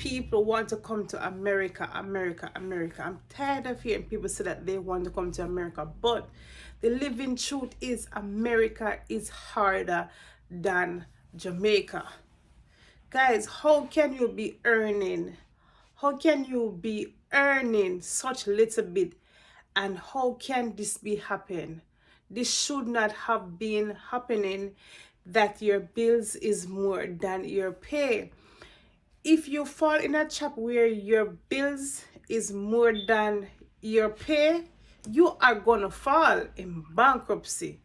people want to come to America, America, America. I'm tired of hearing people say that they want to come to America, but the living truth is America is harder than Jamaica. Guys, how can you be earning? How can you be earning such little bit? And how can this be happening? This should not have been happening, that your bills is more than your pay. If you fall in a trap where your bills is more than your pay, you are gonna fall in bankruptcy.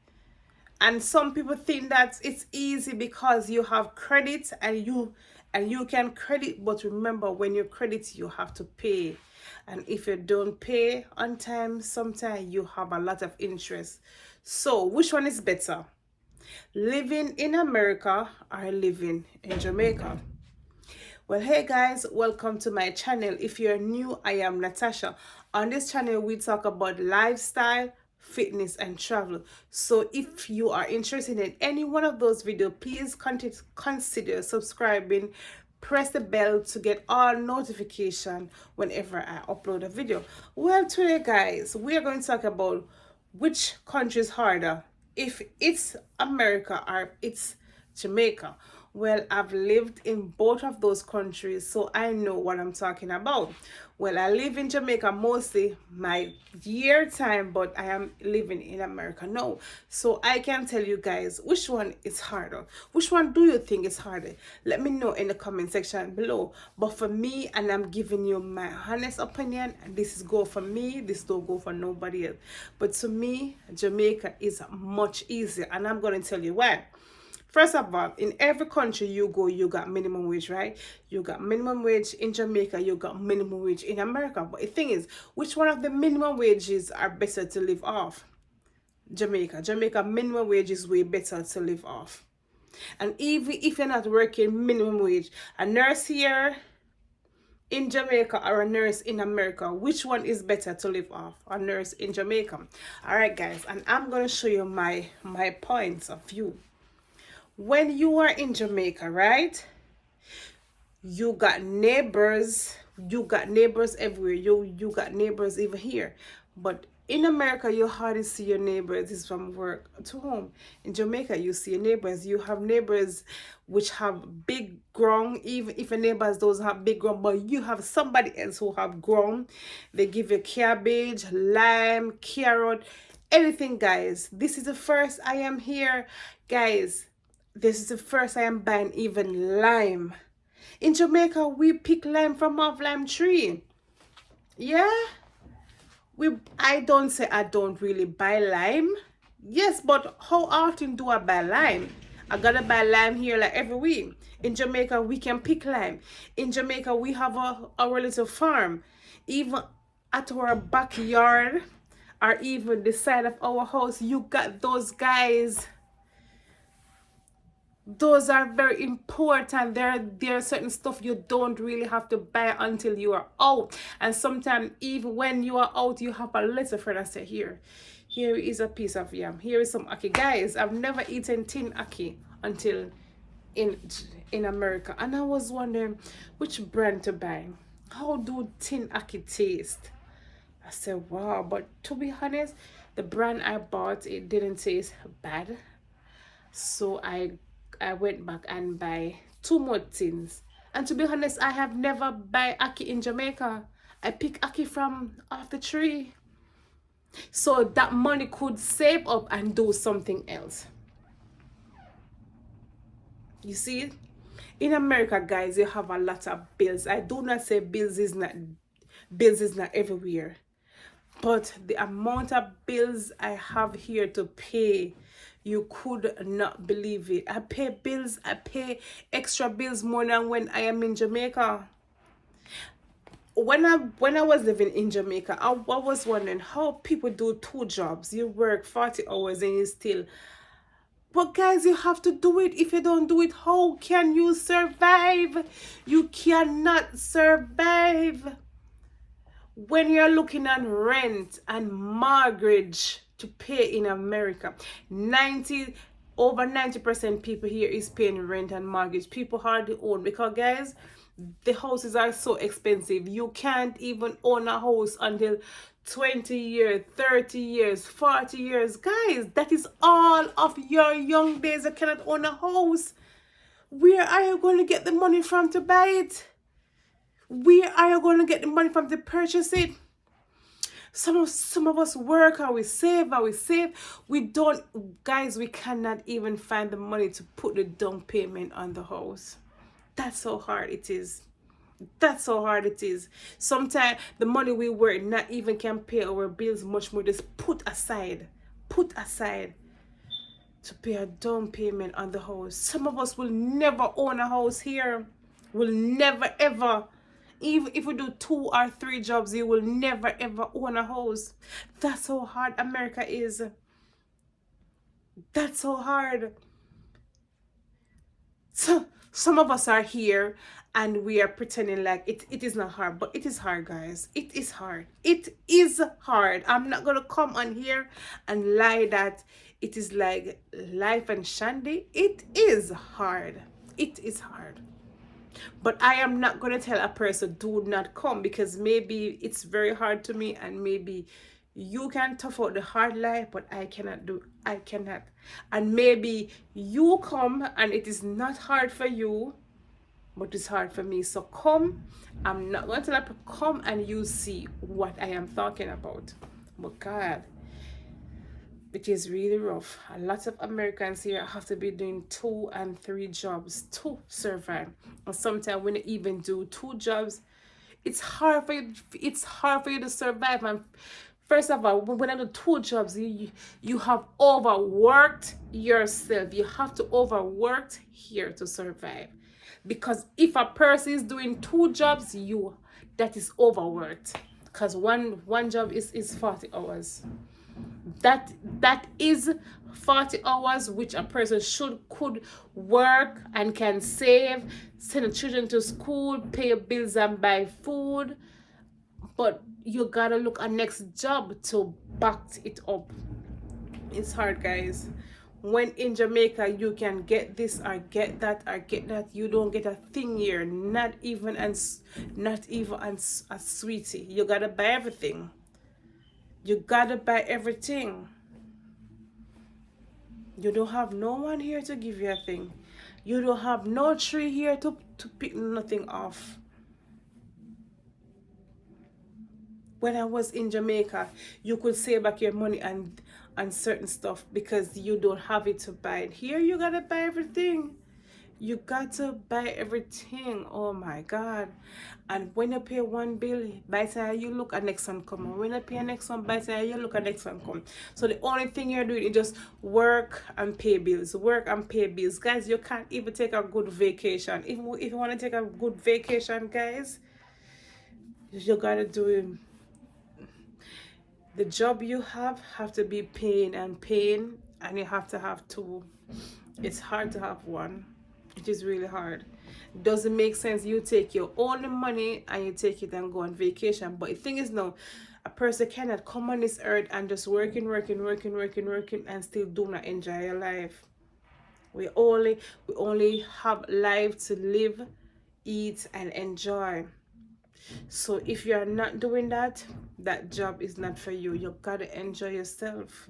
And some people think that it's easy because you have credit and you can credit, but remember, when you credit you have to pay, and if you don't pay on time, sometimes you have a lot of interest. So which one is better, living in America or living in Jamaica? Well, hey guys, welcome to my channel. If you're new, I am Natasha. On this channel we talk about lifestyle, fitness and travel. So if you are interested in any one of those videos, please consider subscribing, press the bell to get all notification whenever I upload a video. Well, today guys, we are going to talk about which country is harder, if it's America or it's Jamaica. Well, I've lived in both of those countries, so I know what I'm talking about. Well, I live in Jamaica mostly my year time, but I am living in America now. So I can tell you guys which one is harder. Which one do you think is harder? Let me know in the comment section below. But for me, and I'm giving you my honest opinion, and this is go for me, this don't go for nobody else. But to me, Jamaica is much easier, and I'm going to tell you why. First of all, in every country you go, you got minimum wage, right? You got minimum wage in Jamaica, you got minimum wage in America. But the thing is, which one of the minimum wages are better to live off? Jamaica. Jamaica minimum wage is way better to live off. And even if you're not working minimum wage, a nurse here in Jamaica or a nurse in America, which one is better to live off? A nurse in Jamaica. All right, guys, and I'm going to show you my points of view. When you are in Jamaica, right, you got neighbors everywhere. You got neighbors even here. But in America, you hardly see your neighbors. It's from work to home. In Jamaica, you see your neighbors. You have neighbors which have big ground, even if your neighbors doesn't have big ground, but you have somebody else who have ground. They give you cabbage, lime, carrot, anything, guys. This is the first I am here, guys. This is the first I am buying even lime. In Jamaica, we pick lime from off lime tree. Yeah? I don't say I don't really buy lime. Yes, but how often do I buy lime? I gotta buy lime here like every week. In Jamaica, we can pick lime. In Jamaica, we have our little farm. Even at our backyard, or even the side of our house, you got those guys. Those are very important. There are certain stuff you don't really have to buy until you are out. And sometimes even when you are out, you have a little friend that say, here is a piece of yam, here is some ackee. Guys, I've never eaten tin ackee until in America, and I was wondering which brand to buy. How do tin ackee taste? I said, wow. But to be honest, the brand I bought, it didn't taste bad. So I went back and buy 2 more tins. And to be honest, I have never buy ackee in Jamaica. I pick ackee from off the tree. So that money could save up and do something else. You see? In America, guys, you have a lot of bills. I do not say bills is not everywhere. But the amount of bills I have here to pay, you could not believe it. I pay bills, I pay extra bills more than when I am in Jamaica. When I was living in Jamaica, I was wondering how people do 2 jobs. You work 40 hours and you still... But guys, you have to do it. If you don't do it, how can you survive? You cannot survive. When you're looking at rent and mortgage to pay in America, over 90% people here is paying rent and mortgage. People hardly own, because guys, The houses are so expensive. You can't even own a house until 20 years, 30 years, 40 years. Guys, that is all of your young days. You cannot own a house. Where are you going to get the money from to buy it? Where are you going to get the money from to purchase it? Some of us work and we save and we save. We don't, guys, we cannot even find the money to put the down payment on the house. That's how hard it is. That's how hard it is. Sometimes the money we work not even can pay our bills, much more just put aside to pay a down payment on the house. Some of us will never own a house here. Will never ever. Even if we do 2 or 3 jobs, you will never ever own a house. That's how hard America is. That's so hard. So some of us are here and we are pretending like it is not hard, but it is hard, guys. It is hard. It is hard. I'm not gonna come on here and lie that it is like life and shandy. It is hard. It is hard. But I am not going to tell a person do not come, because maybe it's very hard to me and maybe you can tough out the hard life, but I cannot. And maybe you come and it is not hard for you, but it's hard for me. So come. I'm not going to tell people come and you see what I am talking about. But God, it is really rough. A lot of Americans here have to be doing 2 and 3 jobs to survive. And sometimes when you even do 2 jobs, it's hard for you to survive. And first of all, when I do 2 jobs, you have overworked yourself. You have to overwork here to survive. Because if a person is doing 2 jobs, that is overworked. Because one job is 40 hours. That is 40 hours which a person could work and can save, send the children to school, pay bills and buy food. But you gotta look at next job to back it up. It's hard, guys. When in Jamaica you can get this or get that or get that, you don't get a thing here. Not even a sweetie. You gotta buy everything. You gotta buy everything. You don't have no one here to give you a thing. You don't have no tree here to pick nothing off. When I was in Jamaica, you could save back your money and certain stuff because you don't have it to buy it. Here you gotta buy everything. You got to buy everything. Oh my God. And when you pay one bill, by the time you look at next one come. And when you pay next one, by the time you look at next one come. So the only thing you're doing is just work and pay bills. Work and pay bills. Guys, you can't even take a good vacation. If you want to take a good vacation, guys, you gotta do the job you have to be paying, and you have to have 2. It's hard to have 1. It is really hard. Doesn't make sense you take your own money and you take it and go on vacation. But the thing is now, a person cannot come on this earth and just working and still do not enjoy your life. We only have life to live, eat and enjoy. So if you are not doing that, that job is not for you. You gotta enjoy yourself.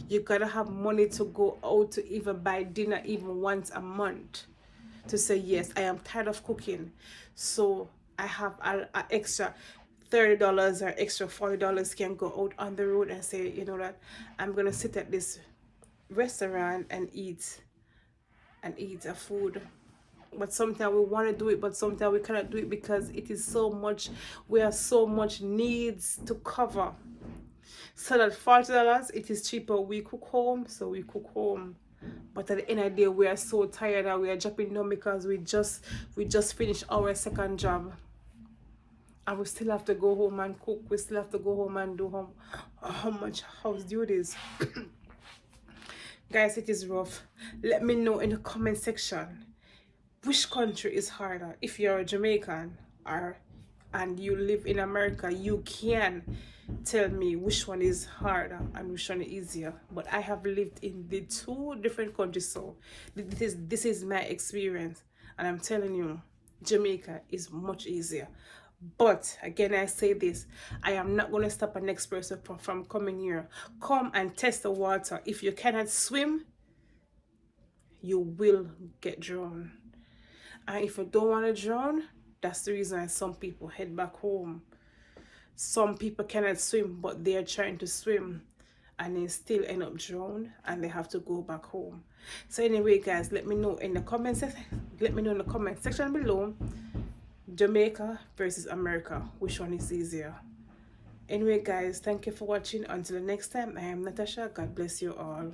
You gotta have money to go out to even buy dinner even once a month. To say, yes, I am tired of cooking, so I have an extra $30 or extra $40 can go out on the road and say, you know what, I'm gonna sit at this restaurant and eat a food. But sometimes we want to do it, but sometimes we cannot do it because it is so much, we have so much needs to cover. So that $40, it is cheaper we cook home, so we cook home. But at the end of the day, we are so tired and we are dropping down because we just finished our 2nd job. And we still have to go home and cook. We still have to go home and do how much house duties. Guys, it is rough. Let me know in the comment section which country is harder. If you're a Jamaican and you live in America, you can tell me which one is harder and which one is easier. But I have lived in the 2 different countries, so this is my experience, and I'm telling you, Jamaica is much easier. But again, I say this, I am not going to stop a next person from coming here. Come and test the water. If you cannot swim, you will get drowned. And if you don't want to drown, that's the reason why some people head back home. Some people cannot swim, but they are trying to swim and they still end up drowned and they have to go back home. So anyway, guys, let me know in the comment section. Let me know in the comment section below, Jamaica versus America, which one is easier? Anyway, guys, thank you for watching. Until the next time, I am Natasha. God bless you all.